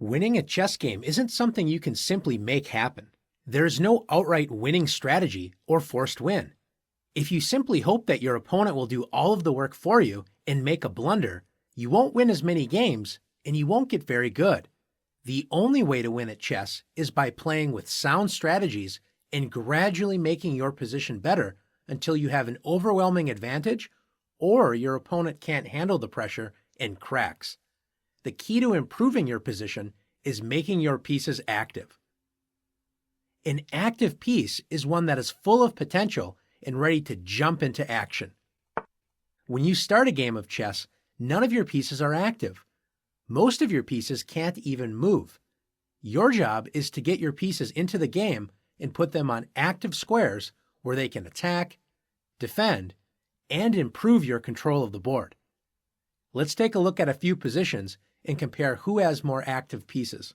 Winning a chess game isn't something you can simply make happen. There's no outright winning strategy or forced win. If you simply hope that your opponent will do all of the work for you and make a blunder, you won't win as many games and you won't get very good. The only way to win at chess is by playing with sound strategies and gradually making your position better until you have an overwhelming advantage or your opponent can't handle the pressure and cracks. The key to improving your position is making your pieces active. An active piece is one that is full of potential and ready to jump into action. When you start a game of chess, none of your pieces are active. Most of your pieces can't even move. Your job is to get your pieces into the game and put them on active squares where they can attack, defend, and improve your control of the board. Let's take a look at a few positions and compare who has more active pieces.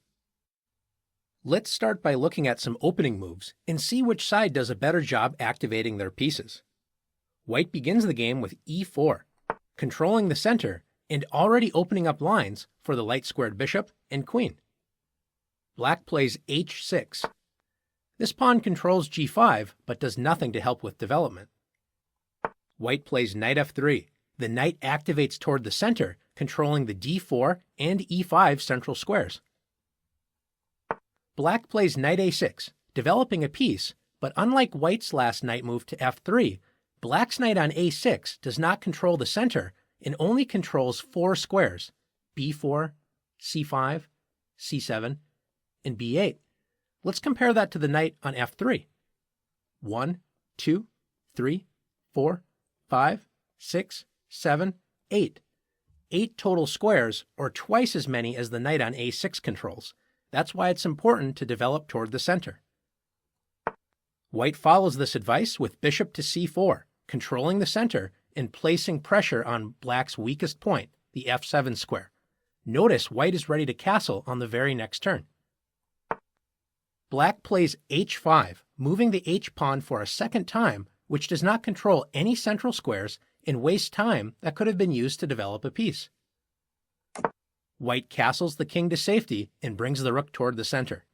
Let's start by looking at some opening moves and see which side does a better job activating their pieces. White begins the game with e4, controlling the center and already opening up lines for the light-squared bishop and queen. Black plays h6. This pawn controls g5 but does nothing to help with development. White plays knight f3. The knight activates toward the center, controlling the d4 and e5 central squares. Black plays knight a6, developing a piece, but unlike White's last knight move to f3, Black's knight on a6 does not control the center and only controls 4 squares, b4, c5, c7, and b8. Let's compare that to the knight on f3. 1, 2, 3, 4, 5, 6, 7, 8. 8 total squares, or twice as many as the knight on a6 controls. That's why it's important to develop toward the center. White follows this advice with bishop to c4, controlling the center and placing pressure on Black's weakest point, the f7 square. Notice White is ready to castle on the very next turn. Black plays h5, moving the h-pawn for a second time, which does not control any central squares and wastes time that could have been used to develop a piece. White castles the king to safety and brings the rook toward the center.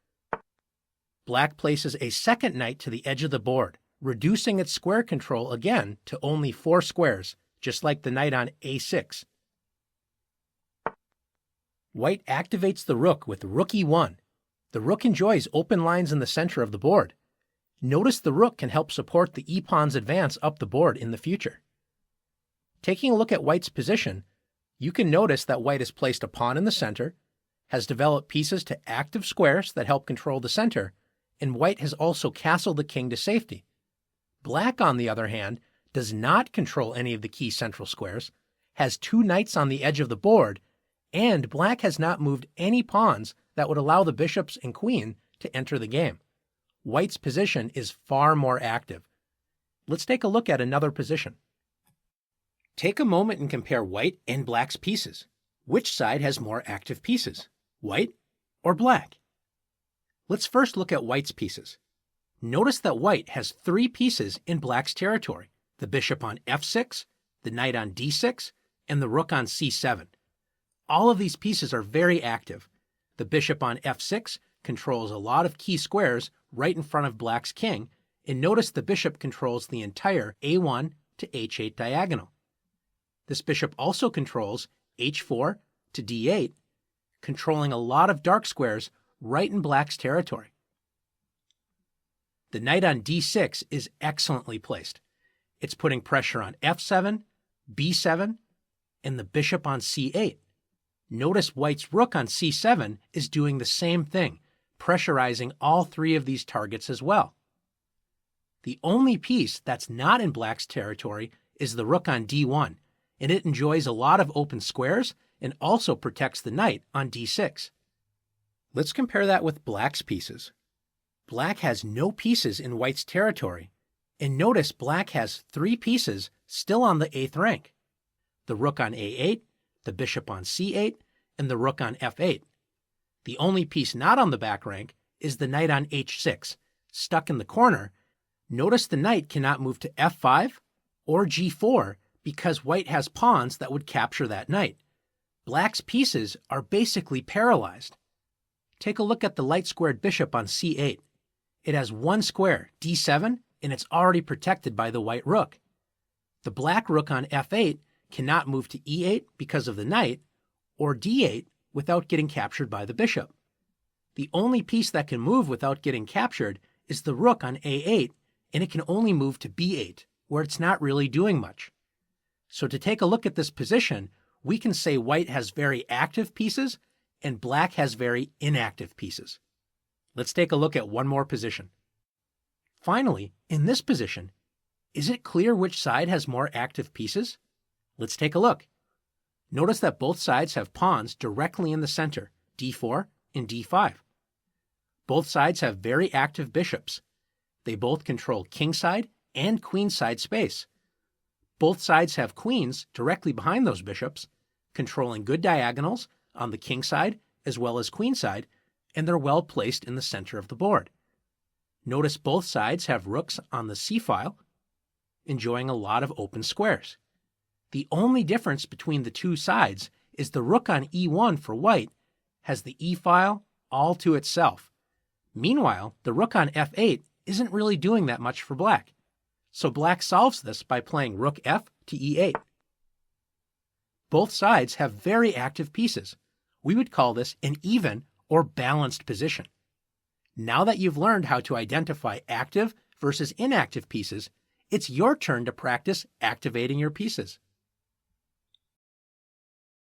Black places a second knight to the edge of the board, reducing its square control again to only 4 squares, just like the knight on a6. White activates the rook with rook e1. The rook enjoys open lines in the center of the board. Notice the rook can help support the e-pawn's advance up the board in the future. Taking a look at White's position, you can notice that White has placed a pawn in the center, has developed pieces to active squares that help control the center, and White has also castled the king to safety. Black, on the other hand, does not control any of the key central squares, has 2 knights on the edge of the board, and Black has not moved any pawns that would allow the bishops and queen to enter the game. White's position is far more active. Let's take a look at another position. Take a moment and compare White and Black's pieces. Which side has more active pieces, White or Black? Let's first look at White's pieces. Notice that White has 3 pieces in Black's territory, the bishop on f6, the knight on d6, and the rook on c7. All of these pieces are very active. The bishop on f6 controls a lot of key squares right in front of Black's king, and notice the bishop controls the entire a1 to h8 diagonal. This bishop also controls h4 to d8, controlling a lot of dark squares right in Black's territory. The knight on d6 is excellently placed. It's putting pressure on f7, b7, and the bishop on c8. Notice White's rook on c7 is doing the same thing, pressurizing all 3 of these targets as well. The only piece that's not in Black's territory is the rook on d1, and it enjoys a lot of open squares and also protects the knight on d6. Let's compare that with Black's pieces. Black has no pieces in White's territory, and notice Black has 3 pieces still on the 8th rank. The rook on a8, the bishop on c8, and the rook on f8. The only piece not on the back rank is the knight on h6, stuck in the corner. Notice the knight cannot move to f5 or g4 because White has pawns that would capture that knight. Black's pieces are basically paralyzed. Take a look at the light-squared bishop on c8. It has one square, d7, and it's already protected by the white rook. The black rook on f8 cannot move to e8 because of the knight, or d8 without getting captured by the bishop. The only piece that can move without getting captured is the rook on a8, and it can only move to b8, where it's not really doing much. So to take a look at this position, we can say white has very active pieces and black has very inactive pieces. Let's take a look at one more position. Finally, in this position, is it clear which side has more active pieces? Let's take a look. Notice that both sides have pawns directly in the center, d4 and d5. Both sides have very active bishops. They both control kingside and queenside space. Both sides have queens directly behind those bishops, controlling good diagonals on the king side as well as queen side, and they're well placed in the center of the board. Notice both sides have rooks on the c-file, enjoying a lot of open squares. The only difference between the two sides is the rook on e1 for white has the e-file all to itself. Meanwhile, the rook on f8 isn't really doing that much for black. So black solves this by playing rook f to e8. Both sides have very active pieces. We would call this an even or balanced position. Now that you've learned how to identify active versus inactive pieces, it's your turn to practice activating your pieces.